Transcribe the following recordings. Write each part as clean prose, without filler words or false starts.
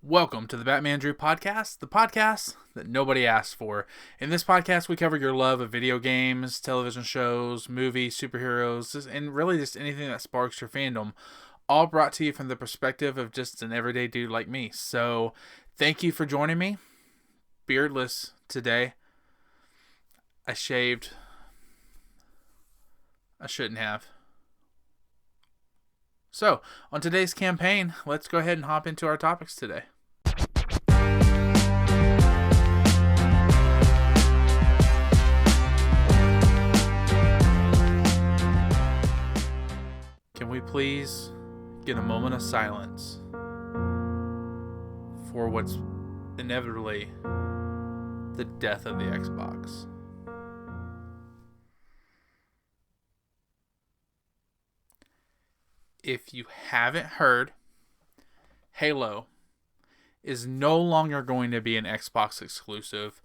Welcome to the Batmandrew podcast, the podcast that nobody asked for. In this podcast, we cover your love of video games, television shows, movies, superheroes, and really just anything that sparks your fandom, all brought to you from the perspective of just an everyday dude like me. So, thank you for joining me. Beardless today. I shaved. I shouldn't have. So, on today's campaign, let's go ahead and hop into our topics today. Can we please get a moment of silence for what's inevitably the death of the Xbox? If you haven't heard, Halo is no longer going to be an Xbox exclusive.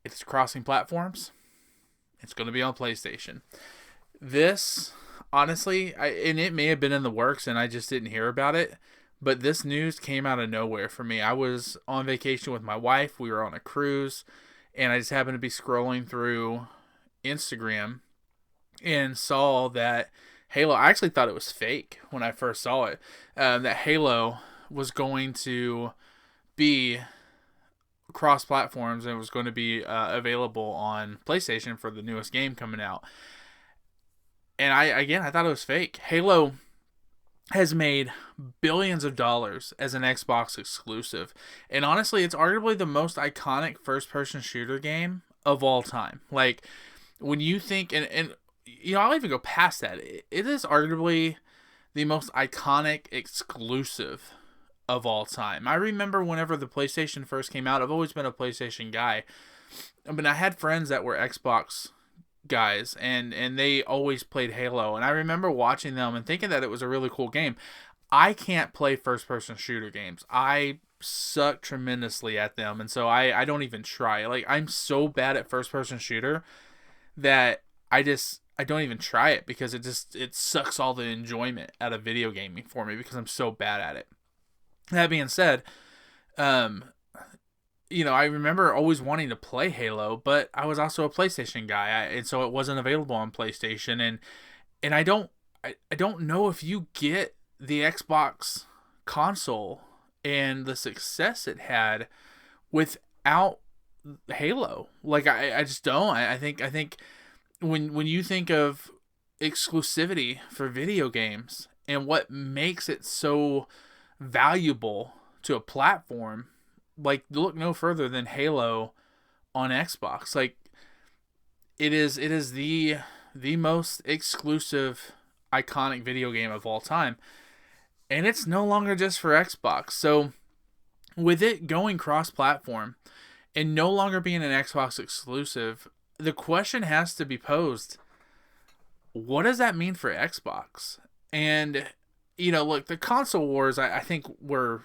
It's crossing platforms. It's going to be on PlayStation. This, honestly, and it may have been in the works and I just didn't hear about it, but this news came out of nowhere for me. I was on vacation with my wife. We were on a cruise, and I just happened to be scrolling through Instagram and saw that Halo, I actually thought it was fake when I first saw it, that Halo was going to be cross platforms and it was going to be available on PlayStation for the newest game coming out. And I thought it was fake. Halo has made billions of dollars as an Xbox exclusive. And honestly, it's arguably the most iconic first-person shooter game of all time. Like, when you think, and you know, I'll even go past that. It is arguably the most iconic exclusive of all time. I remember whenever the PlayStation first came out, I've always been a PlayStation guy. But I had friends that were Xbox guys, and they always played Halo. And I remember watching them and thinking that it was a really cool game. I can't play first-person shooter games. I suck tremendously at them, and so I don't even try. Like, I'm so bad at first-person shooter that I don't even try it because it sucks all the enjoyment out of video gaming for me because I'm so bad at it. That being said, you know, I remember always wanting to play Halo, but I was also a PlayStation guy, and so it wasn't available on PlayStation. And I don't know if you get the Xbox console and the success it had without Halo. Like, I just don't. I think when you think of exclusivity for video games and what makes it so valuable to a platform, like, look no further than Halo on Xbox. Like, it is the most exclusive, iconic video game of all time, and it's no longer just for Xbox. So with it going cross-platform and no longer being an Xbox exclusive, the question has to be posed, what does that mean for Xbox? And, you know, look, the console wars, I think, were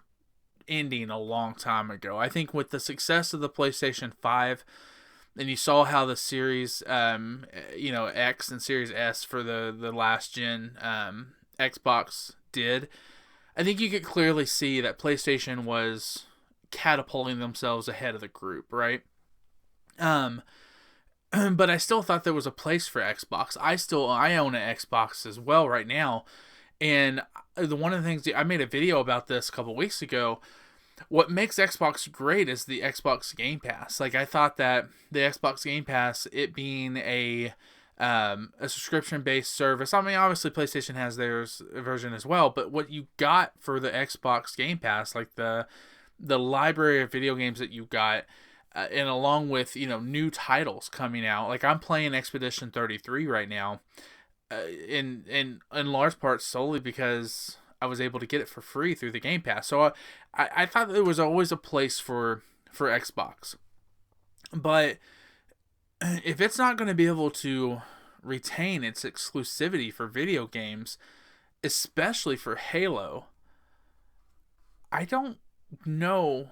ending a long time ago. I think with the success of the PlayStation 5, and you saw how the Series, you know, X and Series S for the last gen Xbox did, I think you could clearly see that PlayStation was catapulting themselves ahead of the group, right? But I still thought there was a place for Xbox. I own an Xbox as well right now. And one of the things, I made a video about this a couple weeks ago. What makes Xbox great is the Xbox Game Pass. Like, I thought that the Xbox Game Pass, it being a subscription-based service. I mean, obviously PlayStation has theirs version as well, but what you got for the Xbox Game Pass, like the library of video games that you got, and along with, you know, new titles coming out. Like, I'm playing Expedition 33 right now, in large part solely because I was able to get it for free through the Game Pass. So I thought there was always a place for Xbox. But if it's not going to be able to retain its exclusivity for video games, especially for Halo, I don't know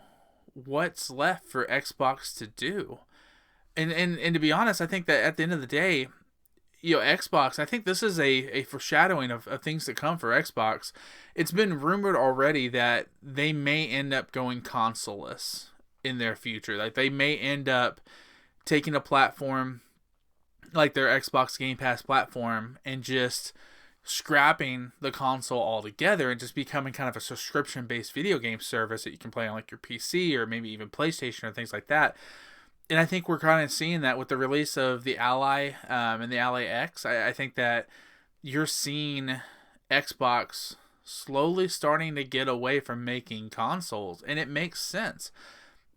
what's left for Xbox to do. And to be honest, I think that at the end of the day, Xbox, I think this is a foreshadowing of things to come for Xbox. It's been rumored already that they may end up going consoleless in their future. Like, they may end up taking a platform like their Xbox Game Pass platform and just scrapping the console altogether and just becoming kind of a subscription-based video game service that you can play on like your PC or maybe even PlayStation or things like that. And I think we're kind of seeing that with the release of the Ally and the Ally X. I think that you're seeing Xbox slowly starting to get away from making consoles, and it makes sense.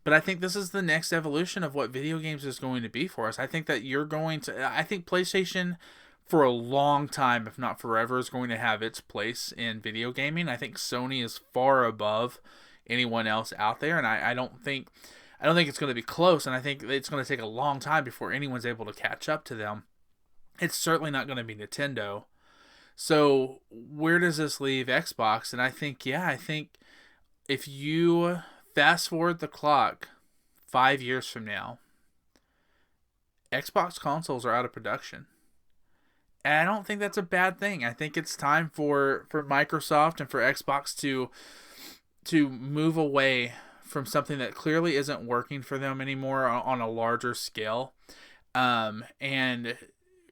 But I think this is the next evolution of what video games is going to be for us. I think that I think PlayStation for a long time, if not forever, is going to have its place in video gaming. I think Sony is far above anyone else out there, and I don't think it's going to be close, and I think it's going to take a long time before anyone's able to catch up to them. It's certainly not going to be Nintendo. So where does this leave Xbox? And I think if you fast forward the clock 5 years from now, Xbox consoles are out of production. And I don't think that's a bad thing. I think it's time for Microsoft and for Xbox to move away from something that clearly isn't working for them anymore on a larger scale, and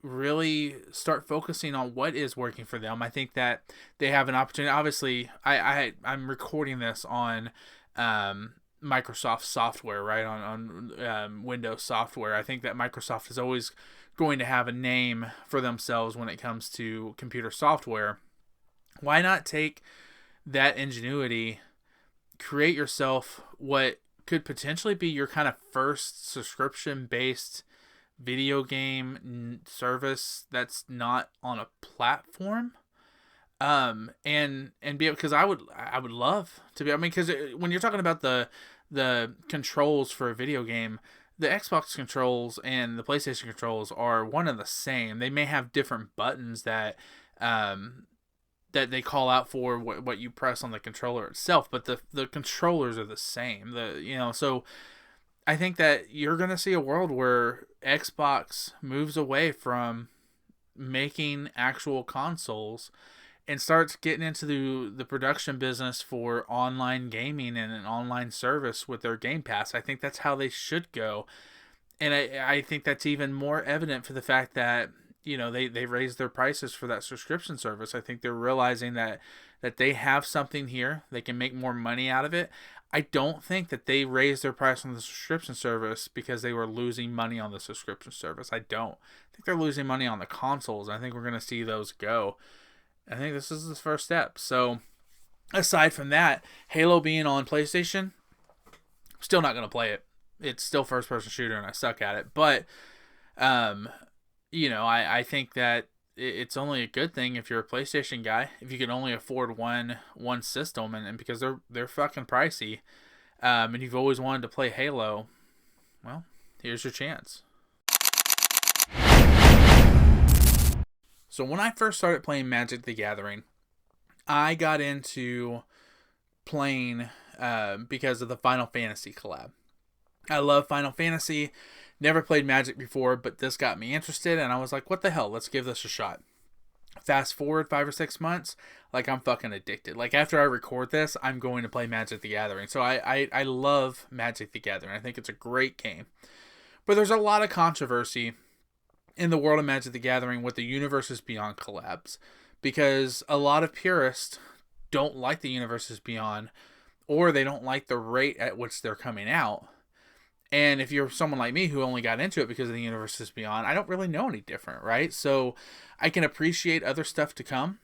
really start focusing on what is working for them. I think that they have an opportunity. Obviously, I'm recording this on Microsoft software, right, on Windows software. I think that Microsoft is always going to have a name for themselves when it comes to computer software. Why not take that ingenuity, create yourself what could potentially be your kind of first subscription-based video game service that's not on a platform, and be, because I would love to be. I mean, because when you're talking about the controls for a video game, the Xbox controls and the PlayStation controls are one and the same. They may have different buttons that they call out for what you press on the controller itself, but the controllers are the same. So I think that you're going to see a world where Xbox moves away from making actual consoles and starts getting into the production business for online gaming and an online service with their Game Pass. I think that's how they should go. And I think that's even more evident for the fact that they raised their prices for that subscription service. I think they're realizing that they have something here. They can make more money out of it. I don't think that they raised their price on the subscription service because they were losing money on the subscription service. I don't. I think they're losing money on the consoles. I think we're going to see those go. I think this is the first step. So, aside from that, Halo being on PlayStation, still not going to play it. It's still first-person shooter, and I suck at it. But, I think that it's only a good thing if you're a PlayStation guy, if you can only afford one system, and because they're fucking pricey, and you've always wanted to play Halo, well, here's your chance. So when I first started playing Magic the Gathering, I got into playing because of the Final Fantasy collab. I love Final Fantasy. Never played Magic before, but this got me interested, and I was like, what the hell? Let's give this a shot. Fast forward 5 or 6 months, like, I'm fucking addicted. Like, after I record this, I'm going to play Magic the Gathering. So I love Magic the Gathering. I think it's a great game. But there's a lot of controversy in the world of Magic the Gathering with the Universes Beyond collabs, because a lot of purists don't like the Universes Beyond, or they don't like the rate at which they're coming out. And if you're someone like me who only got into it because of the Universes Beyond, I don't really know any different, right? So I can appreciate other stuff to come.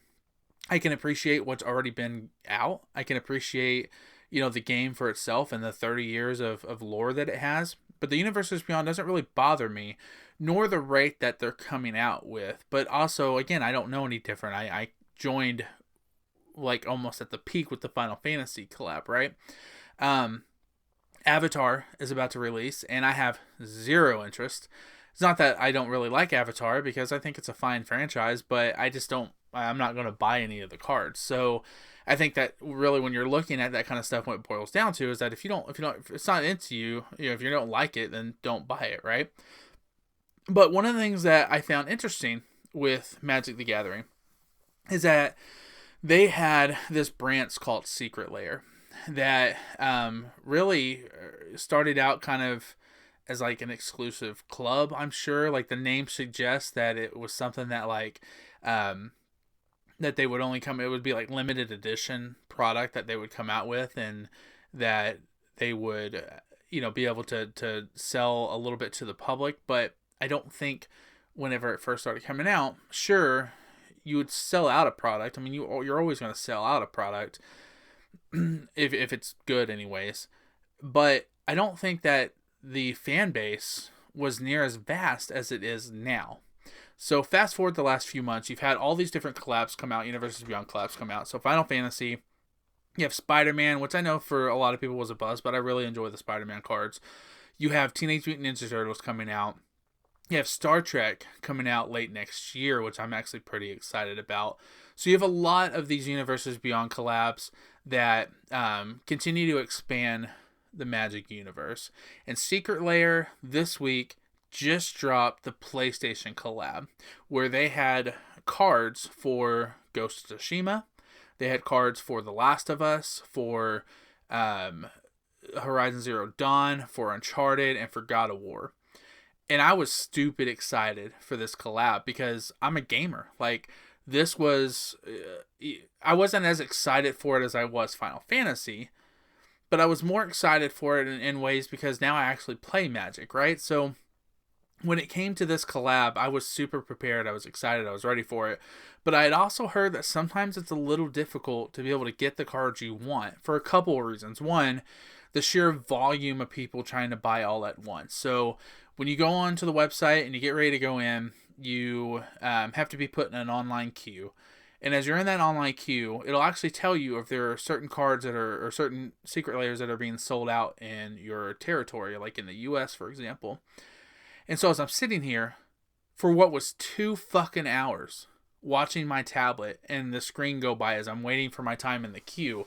I can appreciate what's already been out. I can appreciate, the game for itself and the 30 years of lore that it has. But the Universes Beyond doesn't really bother me, nor the rate that they're coming out with. But also, again, I don't know any different. I joined like almost at the peak with the Final Fantasy collab, right? Avatar is about to release, and I have zero interest. It's not that I don't really like Avatar, because I think it's a fine franchise, but I'm not going to buy any of the cards. So I think that really when you're looking at that kind of stuff, what it boils down to is that if it's not into you, if you don't like it, then don't buy it, right? But one of the things that I found interesting with Magic the Gathering is that they had this branch called Secret Lair that really started out kind of as like an exclusive club. I'm sure, like the name suggests that it was something that like that they would only come. It would be like limited edition product that they would come out with, and that they would be able to sell a little bit to the public. But I don't think whenever it first started coming out, sure, you would sell out a product. I mean, you're always going to sell out a product if it's good anyways. But I don't think that the fan base was near as vast as it is now. So fast forward the last few months, you've had all these different collabs come out, Universes Beyond collabs come out. So Final Fantasy, you have Spider-Man, which I know for a lot of people was a buzz, but I really enjoy the Spider-Man cards. You have Teenage Mutant Ninja Turtles coming out. You have Star Trek coming out late next year, which I'm actually pretty excited about. So you have a lot of these Universes Beyond collabs that continue to expand the Magic universe. And Secret Lair this week just dropped the PlayStation collab, where they had cards for Ghost of Tsushima. They had cards for The Last of Us, for Horizon Zero Dawn, for Uncharted, and for God of War. And I was stupid excited for this collab because I'm a gamer. Like, this was... I wasn't as excited for it as I was Final Fantasy, but I was more excited for it in ways because now I actually play Magic, right? So when it came to this collab, I was super prepared. I was excited. I was ready for it. But I had also heard that sometimes it's a little difficult to be able to get the cards you want for a couple of reasons. One, the sheer volume of people trying to buy all at once. So when you go onto the website and you get ready to go in, you have to be put in an online queue. And as you're in that online queue, it'll actually tell you if there are certain cards that are, or certain secret layers that are being sold out in your territory, like in the US, for example. And so as I'm sitting here for what was 2 fucking hours watching my tablet and the screen go by as I'm waiting for my time in the queue,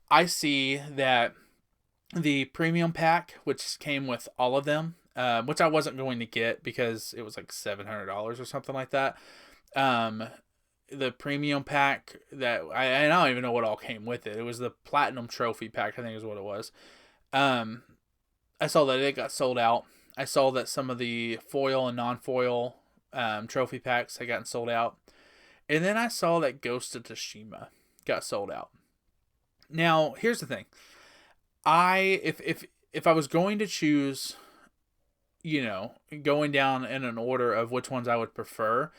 I see that the premium pack, which came with all of them, which I wasn't going to get because it was like $700 or something like that. The premium pack that I don't even know what all came with it. It was the platinum trophy pack, I think is what it was. I saw that it got sold out. I saw that some of the foil and non-foil trophy packs had gotten sold out. And then I saw that Ghost of Tsushima got sold out. Now, here's the thing. If I was going to choose, going down in an order of which ones I would prefer,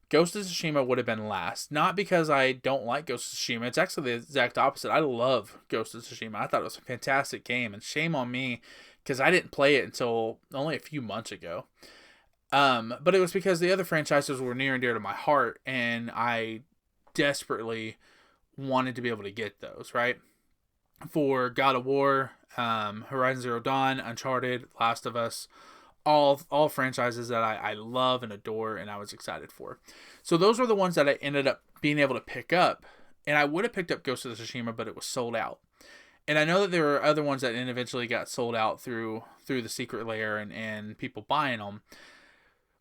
Ghost of Tsushima would have been last. Not because I don't like Ghost of Tsushima. It's actually the exact opposite. I love Ghost of Tsushima. I thought it was a fantastic game, and shame on me because I didn't play it until only a few months ago. But it was because the other franchises were near and dear to my heart, and I desperately wanted to be able to get those, right? For God of War, Horizon Zero Dawn, Uncharted, Last of Us, all franchises that I love and adore, and I was excited for. So those were the ones that I ended up being able to pick up, and I would have picked up Ghost of Tsushima, but it was sold out. And I know that there were other ones that eventually got sold out through the Secret Lair and people buying them.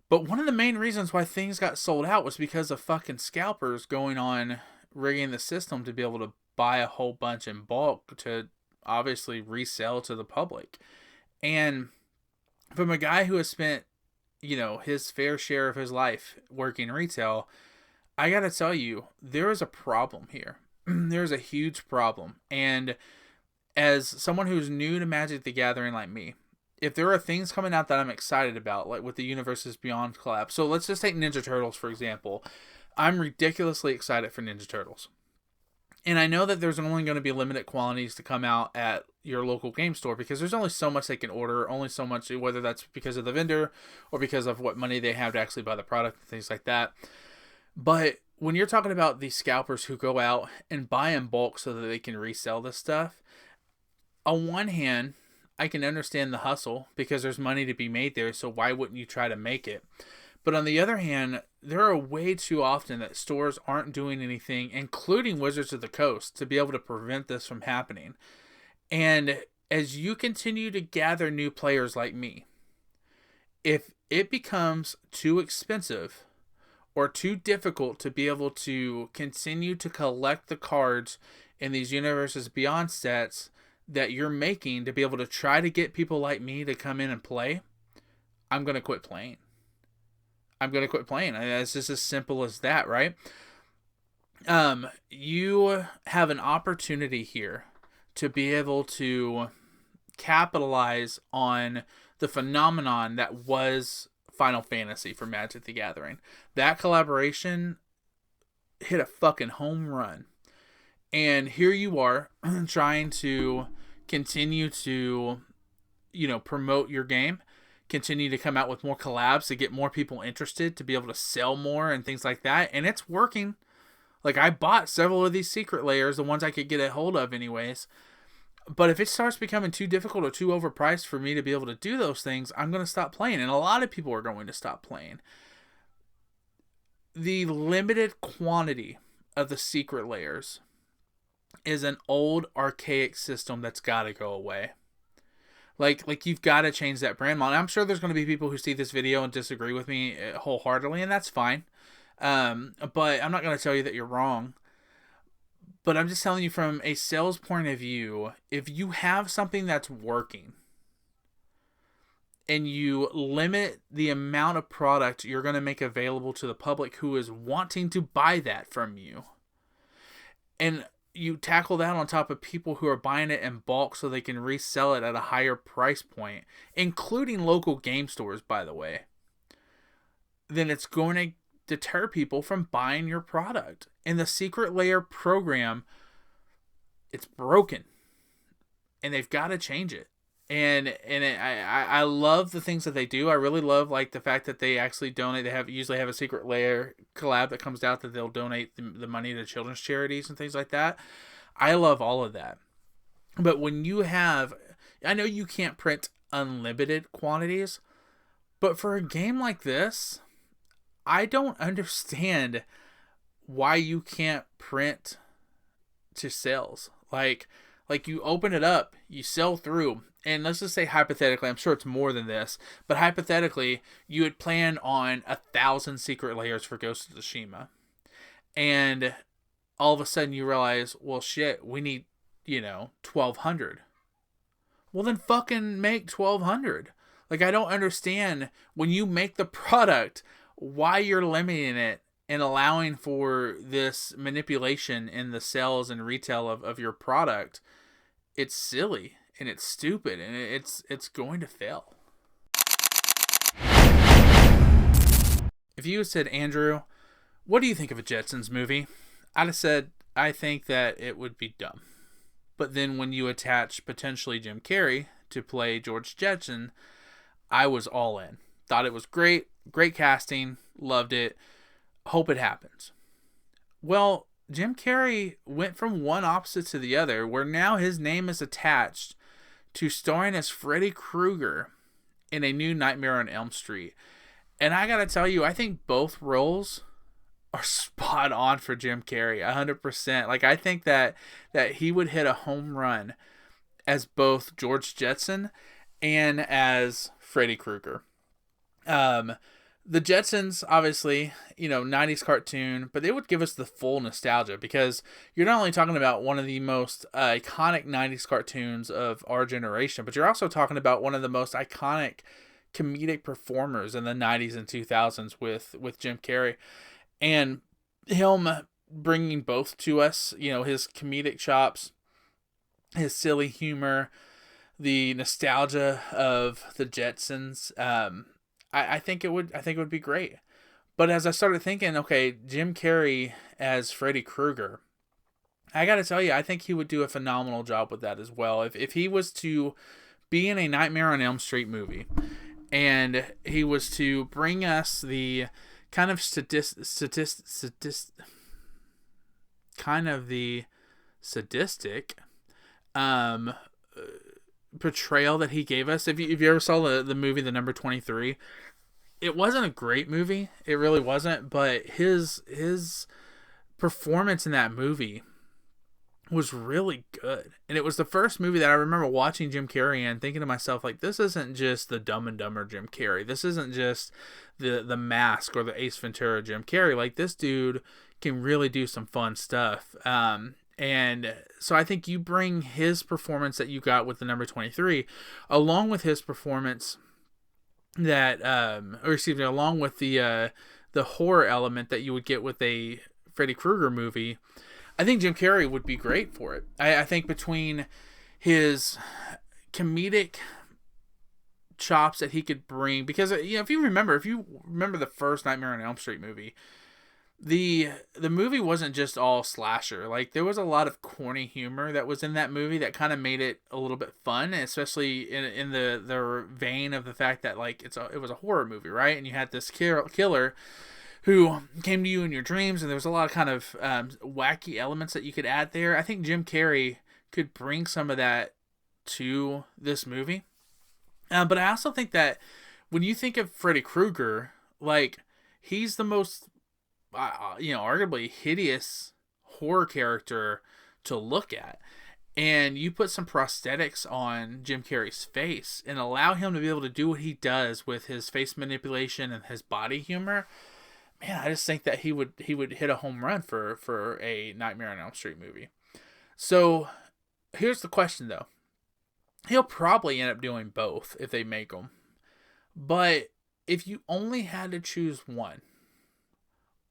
But one of the main reasons why things got sold out was because of fucking scalpers going on rigging the system to be able to buy a whole bunch in bulk to obviously resell to the public. And from a guy who has spent, his fair share of his life working retail, I gotta tell you, there is a problem here. There's a huge problem. And as someone who's new to Magic the Gathering like me, if there are things coming out that I'm excited about, like with the Universes Beyond collab. So let's just take Ninja Turtles, for example. I'm ridiculously excited for Ninja Turtles. And I know that there's only going to be limited quantities to come out at your local game store because there's only so much they can order, only so much, whether that's because of the vendor or because of what money they have to actually buy the product and things like that. But when you're talking about these scalpers who go out and buy in bulk so that they can resell this stuff, on one hand, I can understand the hustle because there's money to be made there, so why wouldn't you try to make it? But on the other hand, there are way too often that stores aren't doing anything, including Wizards of the Coast, to be able to prevent this from happening. And as you continue to gather new players like me, if it becomes too expensive, or too difficult to be able to continue to collect the cards in these Universes Beyond sets that you're making to be able to try to get people like me to come in and play, I'm going to quit playing. I'm going to quit playing. It's just as simple as that, right? You have an opportunity here to be able to capitalize on the phenomenon that was Final Fantasy for Magic the Gathering. That collaboration hit a fucking home run. And here you are trying to continue to, promote your game, continue to come out with more collabs to get more people interested, to be able to sell more and things like that. And it's working. Like, I bought several of these secret layers, the ones I could get a hold of anyways. But if it starts becoming too difficult or too overpriced for me to be able to do those things, I'm going to stop playing. And a lot of people are going to stop playing. The limited quantity of the secret layers is an old, archaic system that's got to go away. Like you've got to change that brand model. I'm sure there's going to be people who see this video and disagree with me wholeheartedly, and that's fine. But I'm not going to tell you that you're wrong. But I'm just telling you from a sales point of view, if you have something that's working and you limit the amount of product you're going to make available to the public who is wanting to buy that from you, and you tackle that on top of people who are buying it in bulk so they can resell it at a higher price point, including local game stores, by the way, then it's going to deter people from buying your product. And the secret layer program, it's broken, and they've got to change it. And I love the things that they do. I really love like the fact that they actually donate. They usually have a secret layer collab that comes out that they'll donate the money to children's charities and things like that. I love all of that. But when you have, I know you can't print unlimited quantities, but for a game like this, I don't understand why you can't print to sales. Like you open it up, you sell through, and let's just say hypothetically, I'm sure it's more than this, but hypothetically, you would plan on 1,000 secret layers for Ghost of Tsushima. And all of a sudden you realize, well shit, we need, 1,200. Well then fucking make 1,200. Like, I don't understand when you make the product why you're limiting it and allowing for this manipulation in the sales and retail of your product. It's silly and it's stupid and it's going to fail. If you had said, Andrew, what do you think of a Jetsons movie? I'd have said, I think that it would be dumb. But then when you attach potentially Jim Carrey to play George Jetson, I was all in. Thought it was great. Great casting. Loved it. Hope it happens. Well, Jim Carrey went from one opposite to the other, where now his name is attached to starring as Freddy Krueger in a new Nightmare on Elm Street. And I gotta tell you, I think both roles are spot on for Jim Carrey, 100%. Like, I think that he would hit a home run as both George Jetson and as Freddy Krueger. The Jetsons, obviously, 90s cartoon, but they would give us the full nostalgia, because you're not only talking about one of the most iconic 90s cartoons of our generation, but you're also talking about one of the most iconic comedic performers in the 90s and 2000s with Jim Carrey. And him bringing both to us, his comedic chops, his silly humor, the nostalgia of the Jetsons, I think it would be great. But as I started thinking, okay, Jim Carrey as Freddy Krueger, I got to tell you, I think he would do a phenomenal job with that as well. If he was to be in a Nightmare on Elm Street movie, and he was to bring us the kind of sadistic portrayal that he gave us. If you ever saw the movie The Number 23, it wasn't a great movie. It really wasn't. But his performance in that movie was really good. And it was the first movie that I remember watching Jim Carrey and thinking to myself, like, this isn't just the Dumb and Dumber Jim Carrey. This isn't just the Mask or the Ace Ventura Jim Carrey. Like, this dude can really do some fun stuff. And so I think you bring his performance that you got with the number 23, along with his performance that, along with the horror element that you would get with a Freddy Krueger movie. I think Jim Carrey would be great for it. I think between his comedic chops that he could bring, because if you remember the first Nightmare on Elm Street movie, the movie wasn't just all slasher. Like, there was a lot of corny humor that was in that movie that kind of made it a little bit fun, especially in the vein of the fact that, like, it was a horror movie, right? And you had this killer who came to you in your dreams, and there was a lot of kind of wacky elements that you could add there. I think Jim Carrey could bring some of that to this movie. But I also think that when you think of Freddy Krueger, like, he's the most, arguably hideous horror character to look at. And you put some prosthetics on Jim Carrey's face and allow him to be able to do what he does with his face manipulation and his body humor. Man, I just think that he would hit a home run for a Nightmare on Elm Street movie. So here's the question, though. He'll probably end up doing both if they make them. But if you only had to choose one,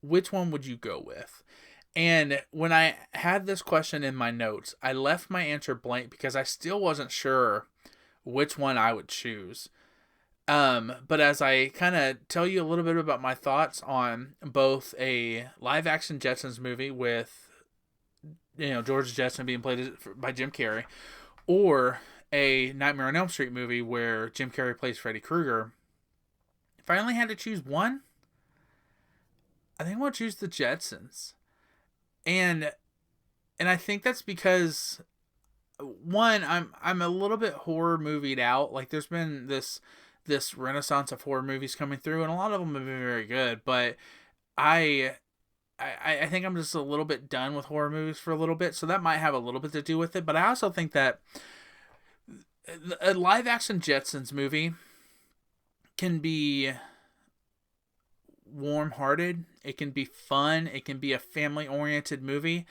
which one would you go with? And when I had this question in my notes, I left my answer blank because I still wasn't sure which one I would choose. But as I kind of tell you a little bit about my thoughts on both a live action Jetsons movie with, George Jetson being played by Jim Carrey, or a Nightmare on Elm Street movie where Jim Carrey plays Freddy Krueger, if I only had to choose one, I think I would choose the Jetsons. And I think that's because, one, I'm a little bit horror movied out. Like, there's been this renaissance of horror movies coming through, and a lot of them have been very good, but I think I'm just a little bit done with horror movies for a little bit, so that might have a little bit to do with it. But I also think that a live action Jetsons movie can be warm-hearted, it can be fun, it can be a family-oriented movie.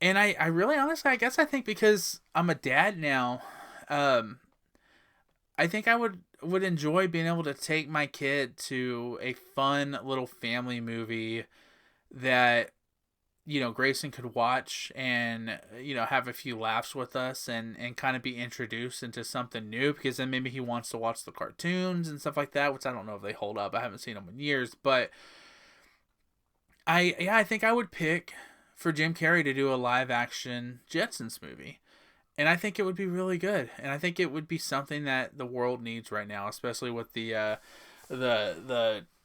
And I really, honestly, I guess I think because I'm a dad now, I think I would enjoy being able to take my kid to a fun little family movie that, Grayson could watch and, have a few laughs with us and kind of be introduced into something new, because then maybe he wants to watch the cartoons and stuff like that, which I don't know if they hold up. I haven't seen them in years, but I think I would pick for Jim Carrey to do a live action Jetsons movie. And I think it would be really good. And I think it would be something that the world needs right now, especially with the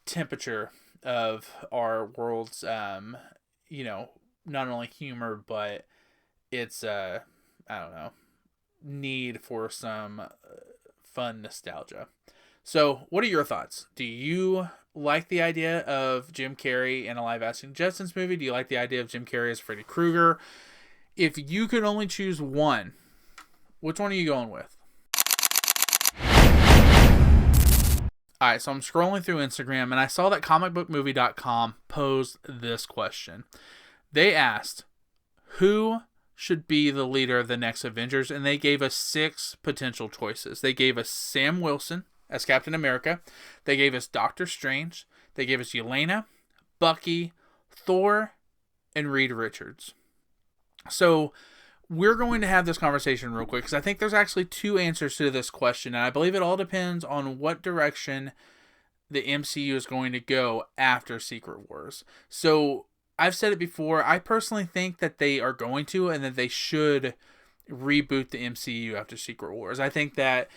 temperature of our world's, not only humor, but its, need for some fun nostalgia. So what are your thoughts? Do you like the idea of Jim Carrey in a live action Jetsons movie? Do you like the idea of Jim Carrey as Freddy Krueger? If you could only choose one, which one are you going with? Alright, so I'm scrolling through Instagram and I saw that comicbookmovie.com posed this question. They asked, who should be the leader of the next Avengers? And they gave us 6 potential choices. They gave us Sam Wilson as Captain America. They gave us Doctor Strange. They gave us Yelena, Bucky, Thor, and Reed Richards. So we're going to have this conversation real quick because I think there's actually 2 answers to this question, and I believe it all depends on what direction the MCU is going to go after Secret Wars. So I've said it before, I personally think that they are going to, and that they should reboot the MCU after Secret Wars. I think that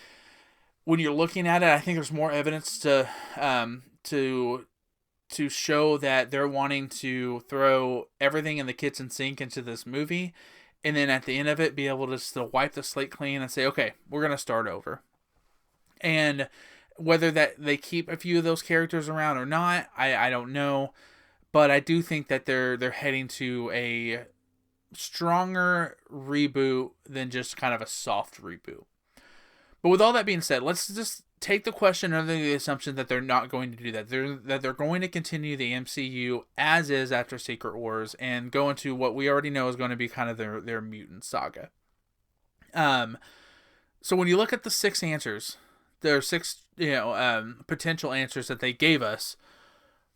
when you're looking at it, I think there's more evidence to show that they're wanting to throw everything in the kitchen sink into this movie, and then at the end of it, be able to still wipe the slate clean and say, okay, we're going to start over. And whether that they keep a few of those characters around or not, I don't know. But I do think that they're heading to stronger reboot than just kind of a soft reboot. But with all that being said, let's just take the question under the assumption that they're not going to do that. They're going to continue the MCU as is after Secret Wars and go into what we already know is going to be kind of their mutant saga. So when you look at the 6 answers, there are 6 potential answers that they gave us.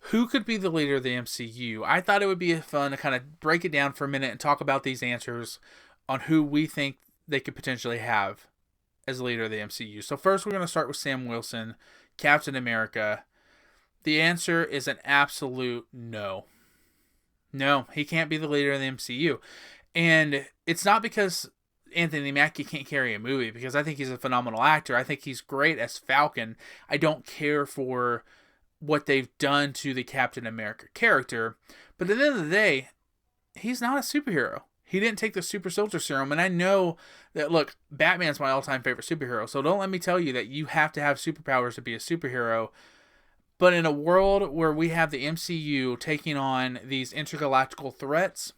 Who could be the leader of the MCU? I thought it would be fun to kind of break it down for a minute and talk about these answers on who we think they could potentially have as leader of the MCU. So first we're going to start with Sam Wilson, Captain America. The answer is an absolute no. No, he can't be the leader of the MCU. And it's not because Anthony Mackie can't carry a movie, because I think he's a phenomenal actor. I think he's great as Falcon. I don't care for what they've done to the Captain America character. But at the end of the day, he's not a superhero. He didn't take the super soldier serum, and I know that, look, Batman's my all-time favorite superhero, so don't let me tell you that you have to have superpowers to be a superhero. But in a world where we have the MCU taking on these intergalactical threats,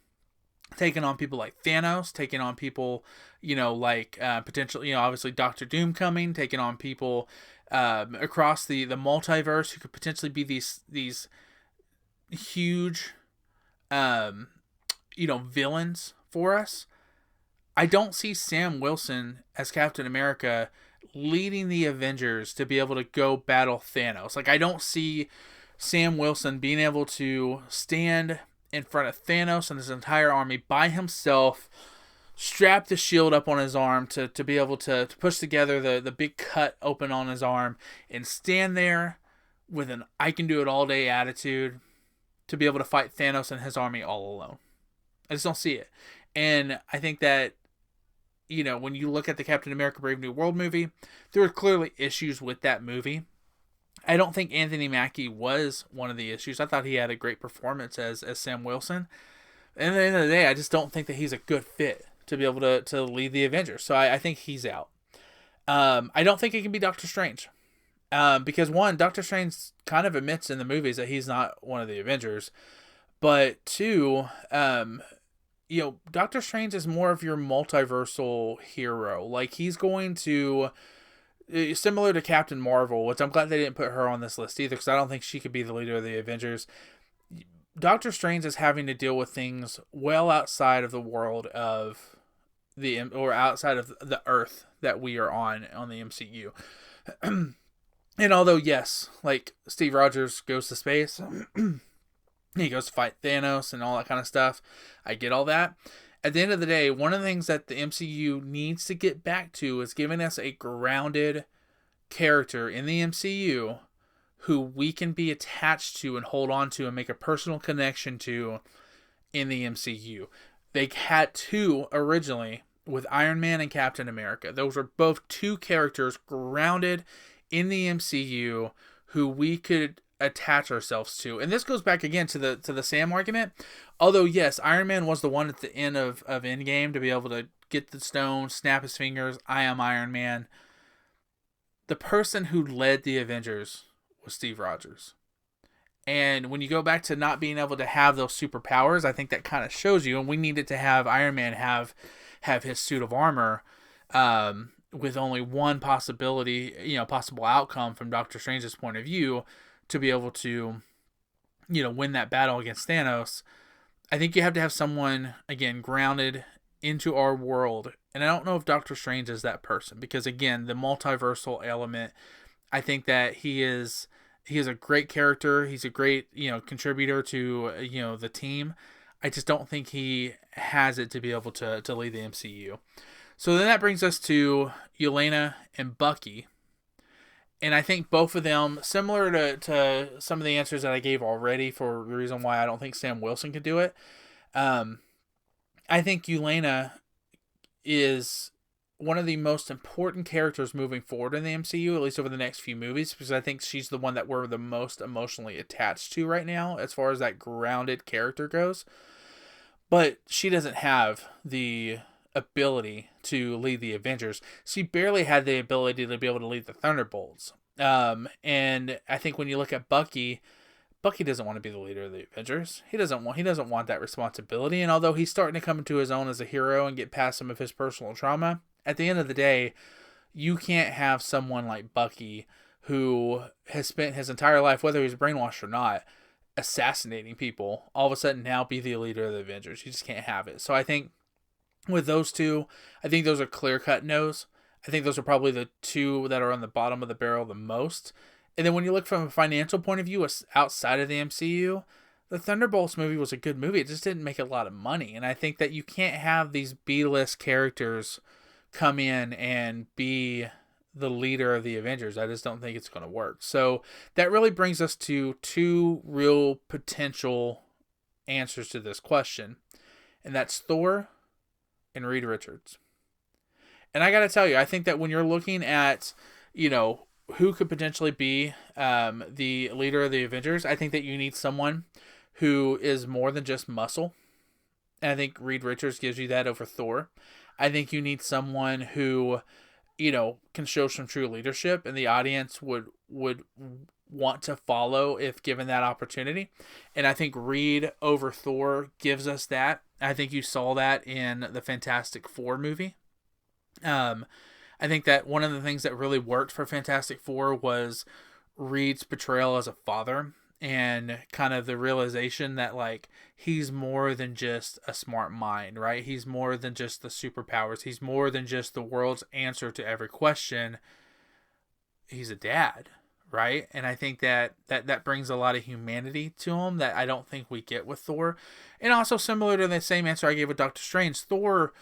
taking on people like Thanos, taking on people, like potentially, obviously Doctor Doom coming, taking on people across the multiverse who could potentially be these huge, villains for us. I don't see Sam Wilson as Captain America leading the Avengers to be able to go battle Thanos. Like, I don't see Sam Wilson being able to stand in front of Thanos and his entire army by himself, strap the shield up on his arm to be able to push together the big cut open on his arm and stand there with an I can do it all day attitude to be able to fight Thanos and his army all alone. I just don't see it. And I think that, when you look at the Captain America Brave New World movie, there were clearly issues with that movie. I don't think Anthony Mackie was one of the issues. I thought he had a great performance as Sam Wilson. And at the end of the day, I just don't think that he's a good fit to be able to lead the Avengers. So I think he's out. I don't think he can be Doctor Strange. Because one, Doctor Strange kind of admits in the movies that he's not one of the Avengers. But two, Doctor Strange is more of your multiversal hero. Like, he's going to, similar to Captain Marvel, which I'm glad they didn't put her on this list either, because I don't think she could be the leader of the Avengers. Doctor Strange is having to deal with things well outside of the world of or outside of the Earth that we are on the MCU. And although, yes, like, Steve Rogers goes to space, he goes to fight Thanos and all that kind of stuff, I get all that. At the end of the day, one of the things that the MCU needs to get back to is giving us a grounded character in the MCU who we can be attached to and hold on to and make a personal connection to in the MCU. They had 2 originally with Iron Man and Captain America. Those were both 2 characters grounded in the MCU who we could attach ourselves to. And this goes back again to the Sam argument. Although, yes, Iron Man was the one at the end of Endgame to be able to get the stone, snap his fingers, I am Iron Man. The person who led the Avengers was Steve Rogers. And when you go back to not being able to have those superpowers, I think that kind of shows you, and we needed to have Iron Man have his suit of armor with only one possible outcome from Doctor Strange's point of view to be able to, win that battle against Thanos. I think you have to have someone, again, grounded into our world. And I don't know if Doctor Strange is that person, because, again, the multiversal element, I think that he is a great character. He's a great, contributor to, the team. I just don't think he has it to be able to lead the MCU. So then that brings us to Yelena and Bucky. And I think both of them, similar to some of the answers that I gave already for the reason why I don't think Sam Wilson could do it, I think Yelena is one of the most important characters moving forward in the MCU, at least over the next few movies, because I think she's the one that we're the most emotionally attached to right now, as far as that grounded character goes. But she doesn't have the ability to lead the Avengers. She barely had the ability to be able to lead the Thunderbolts. And I think when you look at Bucky Bucky doesn't want to be the leader of the Avengers. He doesn't want that responsibility. And although he's starting to come into his own as a hero and get past some of his personal trauma, at the end of the day, you can't have someone like Bucky who has spent his entire life, whether he's brainwashed or not, assassinating people, all of a sudden now be the leader of the Avengers. You just can't have it. So I think with those two, I think those are clear-cut no's. I think those are probably the two that are on the bottom of the barrel the most. And then when you look from a financial point of view outside of the MCU, the Thunderbolts movie was a good movie. It just didn't make a lot of money. And I think that you can't have these B-list characters come in and be the leader of the Avengers. I just don't think it's going to work. So that really brings us to two real potential answers to this question. And that's Thor and Reed Richards. And I got to tell you, I think that when you're looking at, who could potentially be the leader of the Avengers, I think that you need someone who is more than just muscle. And I think Reed Richards gives you that over Thor. I think you need someone who, can show some true leadership, and the audience would want to follow if given that opportunity. And I think Reed over Thor gives us that. I think you saw that in the Fantastic Four movie. I think that one of the things that really worked for Fantastic Four was Reed's portrayal as a father, and kind of the realization that, like, he's more than just a smart mind, right? He's more than just the superpowers. He's more than just the world's answer to every question. He's a dad, right? And I think that brings a lot of humanity to him that I don't think we get with Thor. And also similar to the same answer I gave with Doctor Strange, Thor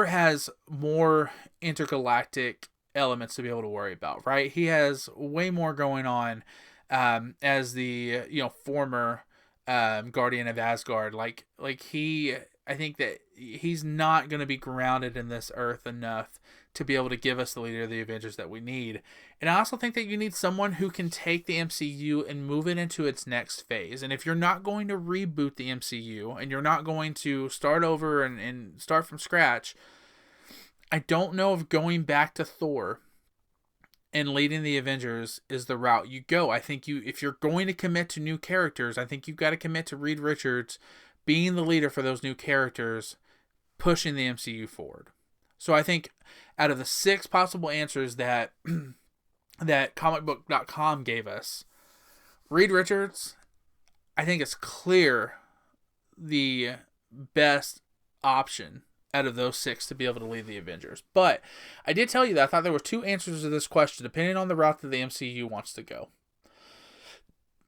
has more intergalactic elements to be able to worry about, right? He has way more going on as the former Guardian of Asgard. Like I think that he's not going to be grounded in this earth enough to be able to give us the leader of the Avengers that we need. And I also think that you need someone who can take the MCU and move it into its next phase. And if you're not going to reboot the MCU and you're not going to start over and start from scratch, I don't know if going back to Thor and leading the Avengers is the route you go. I think if you're going to commit to new characters, I think you've got to commit to Reed Richards being the leader for those new characters, pushing the MCU forward. So I think out of the 6 possible answers that that comicbook.com gave us, Reed Richards, I think it's clear the best option out of those 6 to be able to lead the Avengers. But I did tell you that I thought there were 2 answers to this question depending on the route that the MCU wants to go.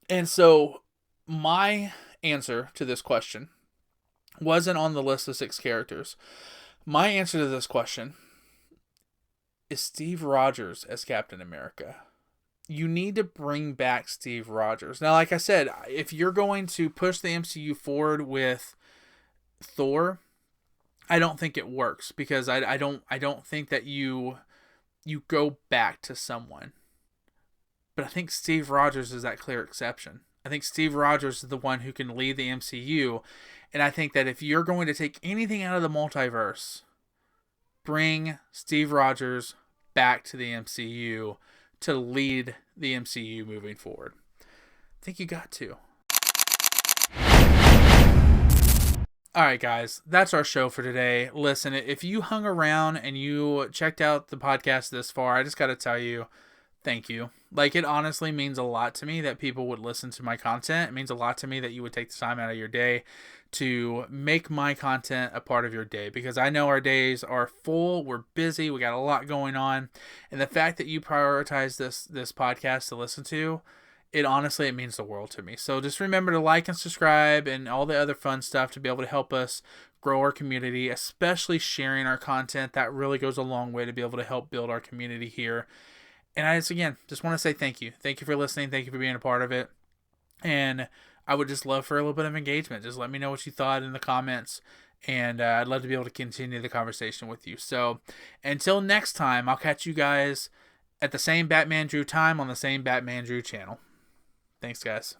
And so my answer to this question wasn't on the list of 6 characters. My answer to this question is Steve Rogers as Captain America. You need to bring back Steve Rogers. Now, like I said, if you're going to push the MCU forward with Thor, I don't think it works, because I don't think that you go back to someone. But I think Steve Rogers is that clear exception. I think Steve Rogers is the one who can lead the MCU. And I think that if you're going to take anything out of the multiverse, bring Steve Rogers back to the MCU to lead the MCU moving forward. I think you got to. Alright guys, that's our show for today. Listen, if you hung around and you checked out the podcast this far, I just got to tell you, thank you. Like, it honestly means a lot to me that people would listen to my content. It means a lot to me that you would take the time out of your day to make my content a part of your day, because I know our days are full, we're busy, we got a lot going on, and the fact that you prioritize this podcast to listen to, it means the world to me. So just remember to like and subscribe and all the other fun stuff to be able to help us grow our community, especially sharing our content. That really goes a long way to be able to help build our community here. And I just want to say thank you. Thank you for listening. Thank you for being a part of it. And I would just love for a little bit of engagement. Just let me know what you thought in the comments. And I'd love to be able to continue the conversation with you. So until next time, I'll catch you guys at the same Batmandrew time on the same Batmandrew channel. Thanks, guys.